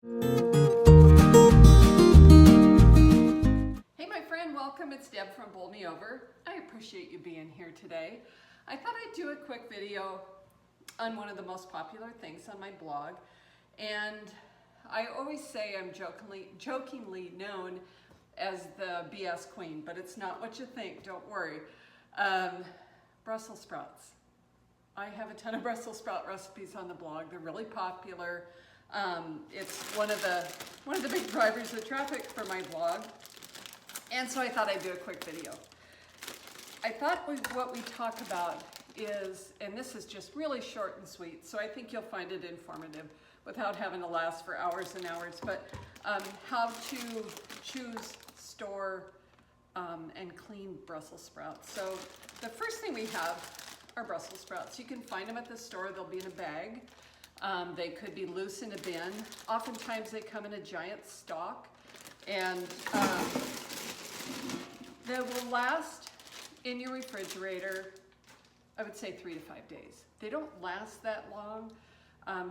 Hey my friend, welcome. It's Deb from Bowl Me Over. I appreciate you being here today. I thought I'd do a quick video on one of the most popular things on my blog. And I always say I'm jokingly known as the BS Queen, but it's not what you think, don't worry. Brussels sprouts. I have a ton of Brussels sprout recipes on the blog. They're really popular. It's one of the big drivers of traffic for my blog. And so I thought I'd do a quick video. I thought what we talk about is, and this is just really short and sweet, so I think you'll find it informative without having to last for hours and hours, but how to choose, store, and clean Brussels sprouts. So the first thing we have are Brussels sprouts. You can find them at the store. They'll be in a bag. They could be loose in a bin. Oftentimes they come in a giant stalk, and they will last in your refrigerator, I would say 3 to 5 days. They don't last that long.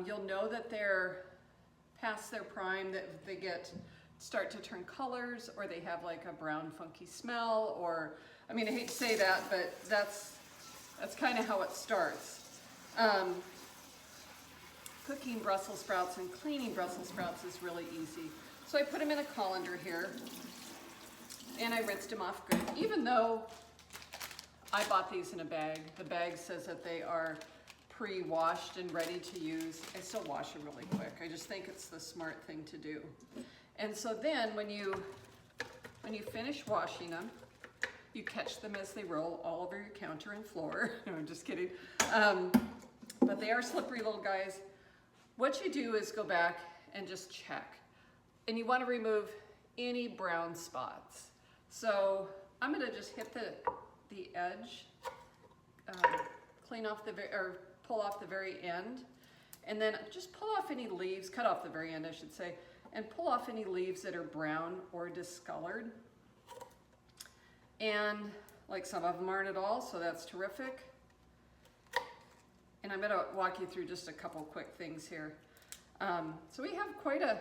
You'll know that they're past their prime, that they start to turn colors, or they have like a brown funky smell, or, I mean, I hate to say that, but that's kind of how it starts. Cooking Brussels sprouts and cleaning Brussels sprouts is really easy. So I put them in a colander here, and I rinsed them off good. Even though I bought these in a bag, the bag says that they are pre-washed and ready to use, I still wash them really quick. I just think it's the smart thing to do. And so then when you finish washing them, you catch them as they roll all over your counter and floor. No, I'm just kidding. But they are slippery little guys. What you do is go back and just check. And you want to remove any brown spots. So I'm going to just hit the edge, clean off or pull off the very end, and then just pull off any leaves, cut off the very end I should say, and pull off any leaves that are brown or discolored. And like some of them aren't at all, so that's terrific. And I'm going to walk you through just a couple quick things here. So we have quite a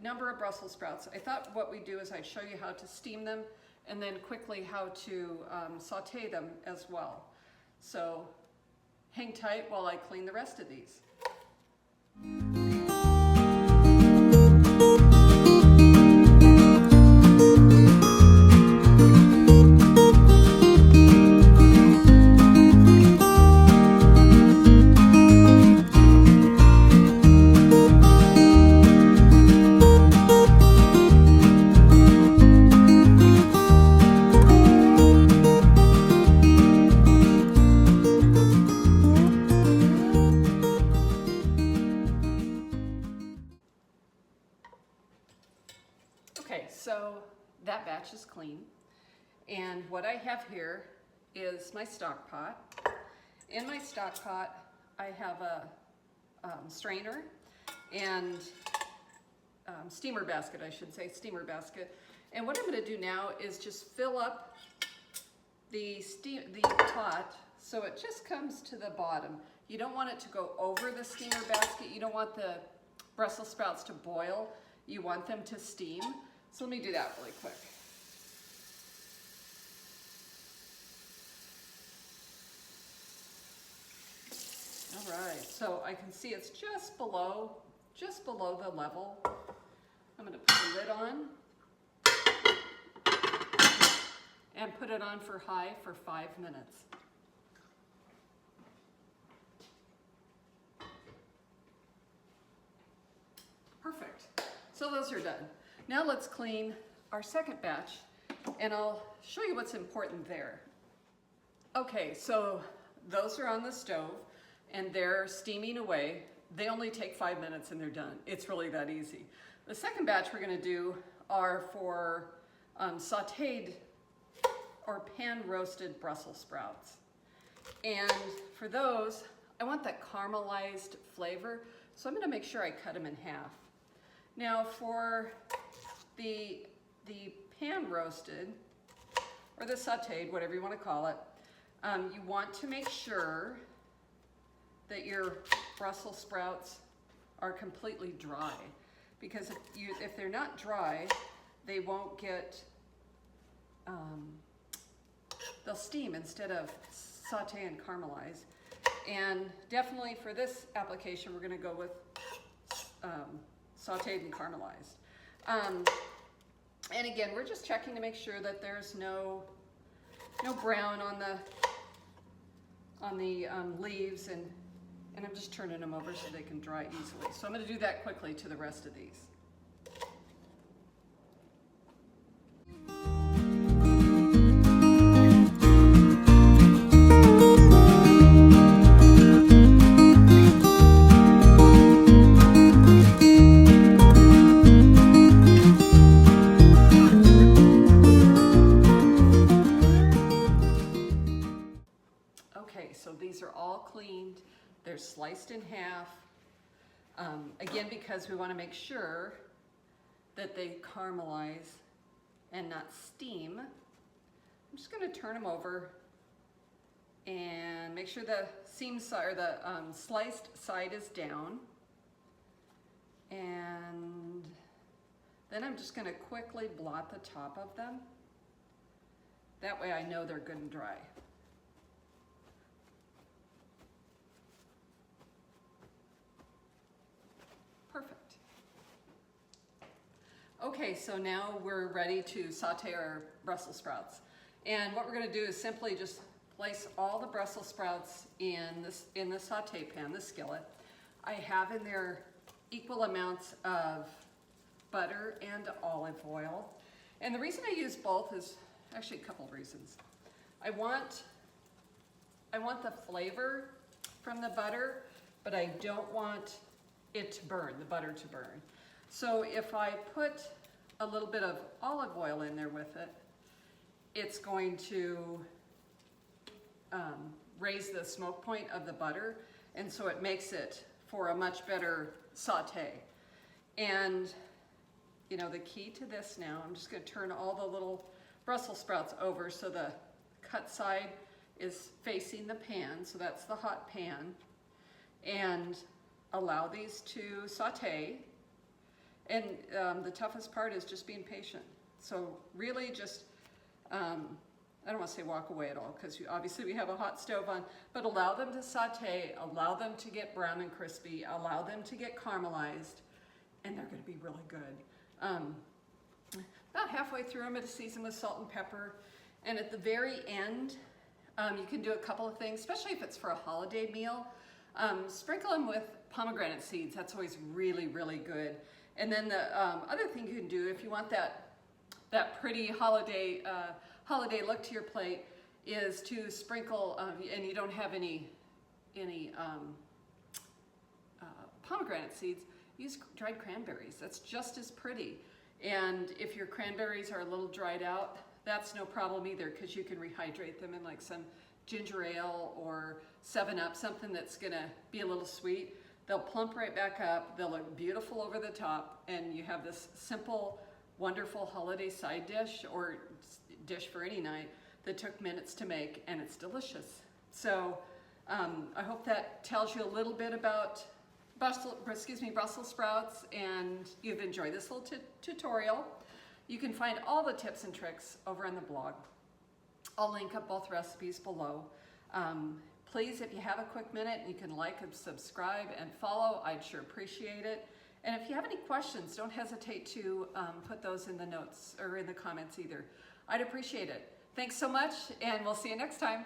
number of Brussels sprouts. I thought what we'd do is I'd show you how to steam them, and then quickly how to saute them as well. So hang tight while I clean the rest of these. Okay, so that batch is clean, and what I have here is my stock pot. In my stock pot I have a strainer and steamer basket, I should say, steamer basket. And what I'm going to do now is just fill up the pot so it just comes to the bottom. You don't want it to go over the steamer basket. You don't want the Brussels sprouts to boil. You want them to steam. So let me do that really quick. All right, so I can see it's just below the level. I'm going to put the lid on and put it on for high for 5 minutes. Perfect. So those are done. Now let's clean our second batch, and I'll show you what's important there. Okay, so those are on the stove and they're steaming away. They only take 5 minutes and they're done. It's really that easy. The second batch we're going to do are for sauteed or pan-roasted Brussels sprouts. And for those, I want that caramelized flavor, so I'm going to make sure I cut them in half. Now for the pan roasted, or the sauteed, whatever you want to call it, you want to make sure that your Brussels sprouts are completely dry. because if they're not dry, they won't get, they'll steam instead of saute and caramelize. And definitely for this application, we're going to go with sauteed and caramelized. And again, we're just checking to make sure that there's no brown on the leaves, and I'm just turning them over so they can dry easily. So I'm going to do that quickly to the rest of these. So these are all cleaned, they're sliced in half. Again, because we want to make sure that they caramelize and not steam, I'm just going to turn them over and make sure the seam side, or the sliced side is down. And then I'm just going to quickly blot the top of them. That way I know they're good and dry. Perfect. Okay, so now we're ready to saute our Brussels sprouts. And what we're going to do is simply just place all the Brussels sprouts in the saute pan, the skillet. I have in there equal amounts of butter and olive oil. And the reason I use both is actually a couple of reasons. I want the flavor from the butter, but I don't want it to burn, the butter to burn. So if I put a little bit of olive oil in there with it, it's going to raise the smoke point of the butter, and so it makes it for a much better saute. And you know, the key to this now, I'm just going to turn all the little Brussels sprouts over so the cut side is facing the pan, so that's the hot pan, and allow these to saute. And the toughest part is just being patient. So really just, I don't want to say walk away at all, because obviously we have a hot stove on, but allow them to saute, allow them to get brown and crispy, allow them to get caramelized, and they're going to be really good. About halfway through, I'm going to season with salt and pepper. And at the very end, you can do a couple of things, especially if it's for a holiday meal. Sprinkle them with pomegranate seeds. That's always really, really good. And then the other thing you can do, if you want that pretty holiday look to your plate, is to sprinkle, and you don't have any pomegranate seeds, use dried cranberries. That's just as pretty. And if your cranberries are a little dried out, that's no problem either, because you can rehydrate them in like some ginger ale or 7-Up, something that's gonna be a little sweet. They'll plump right back up, they'll look beautiful over the top, and you have this simple, wonderful holiday side dish, or dish for any night, that took minutes to make, and it's delicious. So I hope that tells you a little bit about Brussels sprouts, and you've enjoyed this little tutorial. You can find all the tips and tricks over on the blog. I'll link up both recipes below. Please, if you have a quick minute, you can like and subscribe and follow. I'd sure appreciate it. And if you have any questions, don't hesitate to put those in the notes or in the comments either. I'd appreciate it. Thanks so much, and we'll see you next time.